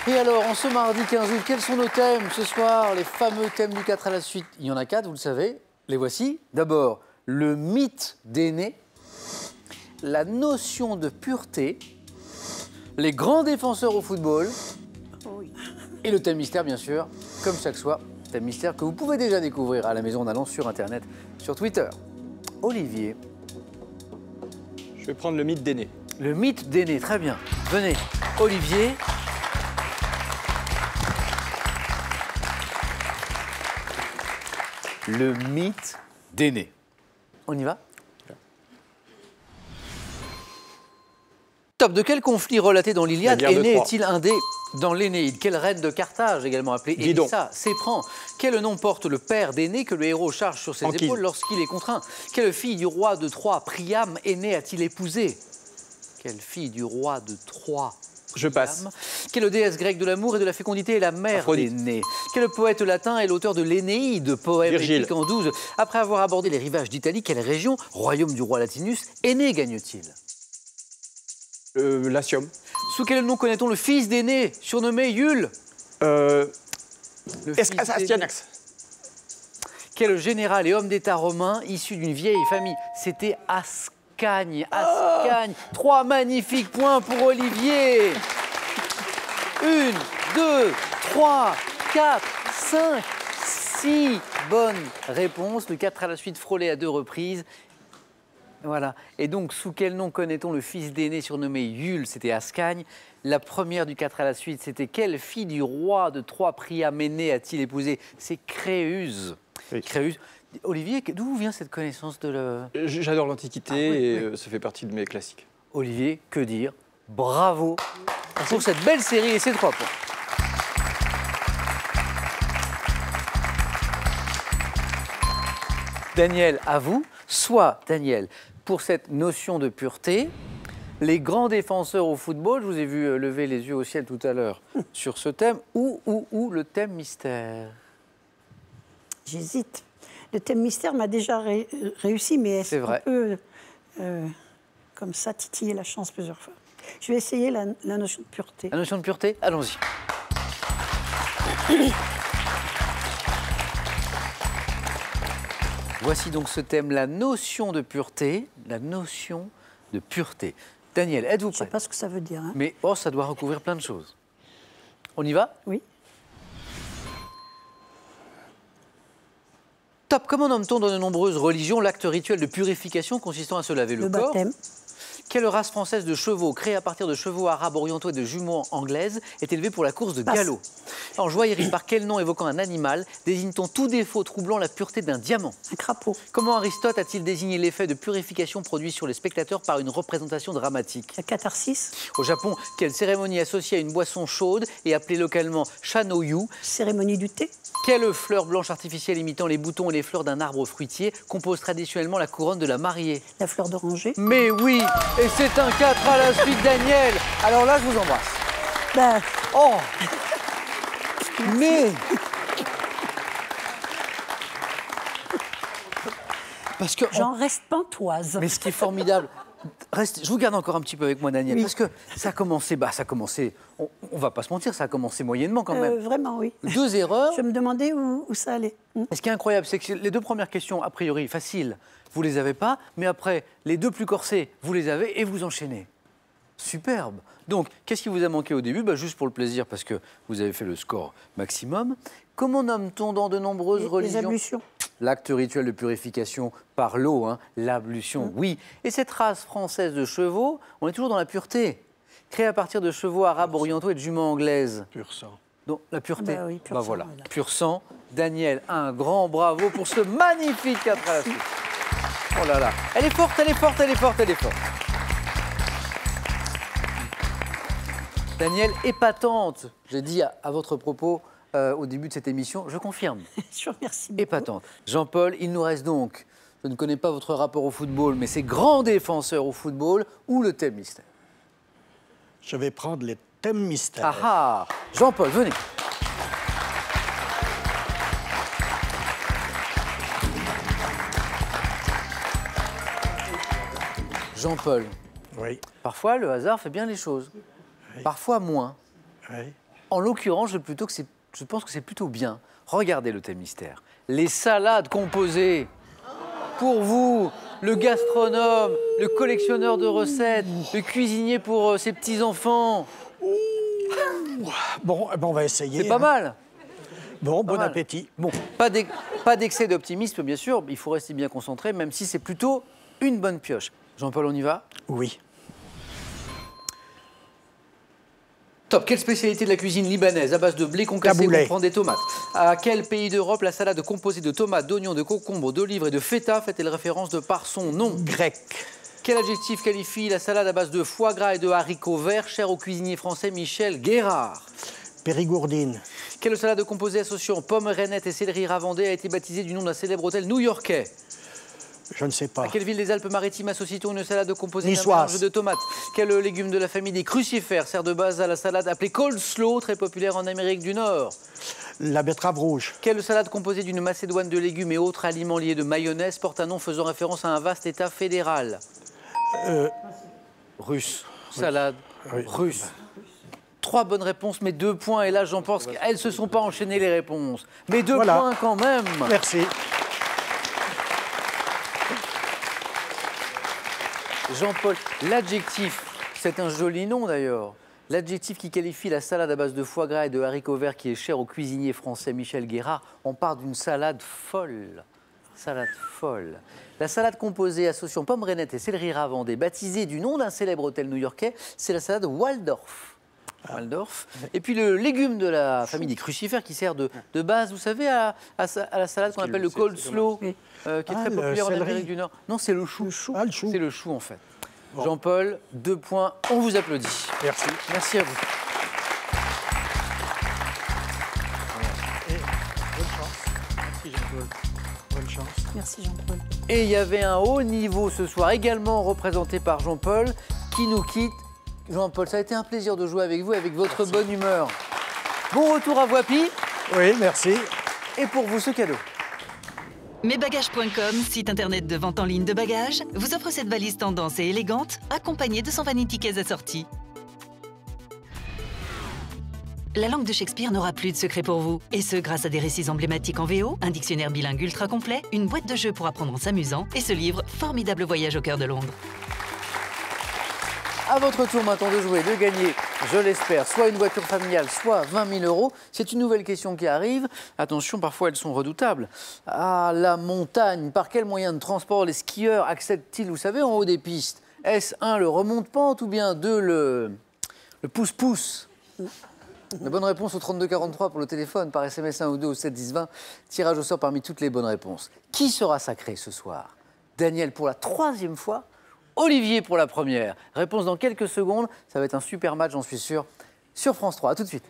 Et alors, en ce mardi 15 août, quels sont nos thèmes ce soir? Les fameux thèmes du 4 à la suite. Il y en a 4, vous le savez. Les voici. D'abord, le mythe des nés, la notion de pureté, les grands défenseurs au football et le thème mystère, bien sûr, comme chaque soir. Thème mystère que vous pouvez déjà découvrir à la maison en allant sur Internet, sur Twitter. Olivier. Je vais prendre le mythe des nés. Le mythe des nés, très bien. Venez, Olivier. Le mythe des nés. On y va? Top, de quel conflit relaté dans l'Iliade Énée est-il un dé dans l'Énéide? Quelle reine de Carthage, également appelée Élissa, s'éprend? Quel nom porte le père d'Énée que le héros charge sur ses épaules lorsqu'il est contraint? Quelle fille du roi de Troie, Priam, Énée a-t-il épousé? Quelle fille du roi de Troie? Je passe. Quelle déesse grecque de l'amour et de la fécondité est la mère d'Énée? Quel poète latin est l'auteur de l'Énéide, poème épique en 12? Après avoir abordé les rivages d'Italie, quelle région, royaume du roi Latinus, Énée gagne-t-il? Latium. Sous quel nom connaît-on le fils d'Énée, surnommé Iule? Astyanax. Quel général et homme d'État romain issu d'une vieille famille? C'était Ascagne. Ascagne. 3 magnifiques points pour Olivier. 1, 2, 3, 4, 5, 6 bonnes réponses. Le 4 à la suite frôlé à 2 reprises. Voilà. Et donc, sous quel nom connaît-on le fils d'Énée surnommé Iule? C'était Ascagne. La première du 4 à la suite, c'était quelle fille du roi de Troie, Priam, Énée a-t-il épousé? C'est Créuse. Oui. Créuse. Olivier, d'où vient cette connaissance de le... J'adore l'Antiquité et ça fait partie de mes classiques. Olivier, que dire? Bravo pour cette belle série et ces 3 points. Daniel, à vous. Soit, Daniel, pour cette notion de pureté, les grands défenseurs au football, je vous ai vu lever les yeux au ciel tout à l'heure sur ce thème, ou le thème mystère? J'hésite. Le thème mystère m'a déjà réussi, mais est-ce qu'on peut, comme ça, titiller la chance plusieurs fois? Je vais essayer la notion de pureté. La notion de pureté? Allons-y. Voici donc ce thème, la notion de pureté. La notion de pureté. Daniel, êtes-vous prêt? Je ne sais pas ce que ça veut dire. Hein. Mais ça doit recouvrir plein de choses. On y va? Oui. Top. Comment nomme-t-on dans de nombreuses religions l'acte rituel de purification consistant à se laver le corps? Baptême. Quelle race française de chevaux, créée à partir de chevaux arabes orientaux et de jument anglaises, est élevée pour la course de galop? En joaillerie, par quel nom évoquant un animal désigne-t-on tout défaut troublant la pureté d'un diamant? Un crapaud. Comment Aristote a-t-il désigné l'effet de purification produit sur les spectateurs par une représentation dramatique? La catharsis. Au Japon, quelle cérémonie associée à une boisson chaude et appelée localement Shanoyu? Cérémonie du thé. Quelle fleur blanche artificielle imitant les boutons et les fleurs d'un arbre fruitier compose traditionnellement la couronne de la mariée? La fleur d'oranger. Mais oui, et c'est un 4 à la suite, Daniel. Alors là, je vous embrasse. Ben... Oh. Mais... Parce que... J'en reste pantoise. Mais ce qui est formidable... je vous garde encore un petit peu avec moi, Daniel, oui. Parce que ça a commencé, on va pas se mentir, ça a commencé moyennement quand même. Vraiment, oui. 2 erreurs. Je me demandais où ça allait. Et ce qui est incroyable, c'est que les 2 premières questions, a priori faciles, vous les avez pas, mais après, les 2 plus corsées, vous les avez et vous enchaînez. Superbe. Donc, qu'est-ce qui vous a manqué au début? Juste pour le plaisir, parce que vous avez fait le score maximum. Comment nomme-t-on dans de nombreuses religions? Les ablutions. L'acte rituel de purification par l'eau, hein, l'ablution, oui. Et cette race française de chevaux, on est toujours dans la pureté. Créée à partir de chevaux arabes orientaux et de juments anglaises. Pur sang. Donc, la pureté. Oui, pur sang, voilà. Pur sang. Daniel, un grand bravo pour ce magnifique 4 à la suite. Oh là là. Elle est forte, elle est forte, elle est forte, elle est forte. Daniel, épatante. J'ai dit à votre propos au début de cette émission, je confirme. Je vous remercie beaucoup. Épatante. Jean-Paul, il nous reste donc, je ne connais pas votre rapport au football, mais ces grands défenseurs au football ou le thème mystère? Je vais prendre le thème mystère. Ah ah. Jean-Paul, venez. Jean-Paul. Oui. Parfois, le hasard fait bien les choses. Oui. Parfois moins. Oui. En l'occurrence, je pense que c'est plutôt bien. Regardez le thème mystère. Les salades composées. Pour vous, le gastronome, le collectionneur de recettes, le cuisinier pour ses petits-enfants. Bon, on va essayer. C'est pas mal. Bon, bon mal. appétit. Bon, pas d'excès d'optimisme, bien sûr. Il faut rester bien concentré, même si c'est plutôt une bonne pioche. Jean-Paul, on y va? Oui. Top. Quelle spécialité de la cuisine libanaise à base de blé concassé Taboulé. comprend des tomates? À quel pays d'Europe la salade composée de tomates, d'oignons, de concombres, d'olives et de feta fait-elle référence de par son nom? Grec. Quel adjectif qualifie la salade à base de foie gras et de haricots verts, chère au cuisinier français Michel Guérard? Périgourdine. Quelle salade composée associant pommes, rainettes et céleri ravandé a été baptisée du nom d'un célèbre hôtel new-yorkais? Je ne sais pas. À quelle ville des Alpes-Maritimes associe-t-on une salade composée d'un Niçoise. mélange de tomates? Quel légume de la famille des crucifères sert de base à la salade appelée coleslaw, très populaire en Amérique du Nord? La betterave rouge. Quelle salade composée d'une macédoine de légumes et autres aliments liés de mayonnaise porte un nom faisant référence à un vaste État fédéral? Russe. Salade russe. 3 bonnes réponses, mais 2 points. Et là, j'en pense qu'elles ne se sont pas enchaînées les réponses. Mais 2 Voilà. points quand même. Merci. Jean-Paul, l'adjectif, c'est un joli nom d'ailleurs. L'adjectif qui qualifie la salade à base de foie gras et de haricots verts qui est cher au cuisinier français Michel Guérard, on parle d'une salade folle. Salade folle. La salade composée associant pommes, rainettes et céleri ravandé, baptisée du nom d'un célèbre hôtel new-yorkais, c'est la salade Waldorf. Waldorf. Et puis le légume de la famille des crucifères qui sert de base, vous savez, à la salade qu'on appelle le coleslaw, qui est très populaire en Amérique du Nord. Non, c'est le chou. Ah, le chou. C'est le chou, en fait. Bon. Jean-Paul, 2 points. On vous applaudit. Merci. Merci à vous. Bonne chance. Merci Jean-Paul. Bonne chance. Merci Jean-Paul. Et il y avait un haut niveau ce soir, également représenté par Jean-Paul, qui nous quitte. Jean-Paul, ça a été un plaisir de jouer avec vous, avec votre bonne humeur. Bon retour à Voipy. Oui, merci. Et pour vous, ce cadeau. Mesbagages.com, site internet de vente en ligne de bagages, vous offre cette valise tendance et élégante, accompagnée de son vanity case assorti. La langue de Shakespeare n'aura plus de secret pour vous. Et ce, grâce à des récits emblématiques en VO, un dictionnaire bilingue ultra complet, une boîte de jeux pour apprendre en s'amusant, et ce livre, Formidable voyage au cœur de Londres. À votre tour maintenant de jouer, de gagner, je l'espère, soit une voiture familiale, soit 20 000 €. C'est une nouvelle question qui arrive. Attention, parfois elles sont redoutables. À la montagne, par quel moyen de transport les skieurs accèdent-ils, vous savez, en haut des pistes? Est-ce 1, le remonte-pente, ou bien 2, le pouce-pouce? La bonne réponse au 3243 pour le téléphone, par SMS 1 ou 2 au 7 10 20. Tirage au sort parmi toutes les bonnes réponses. Qui sera sacré ce soir? Daniel pour la 3e fois, Olivier pour la première. Réponse dans quelques secondes. Ça va être un super match, j'en suis sûr, sur France 3. À tout de suite.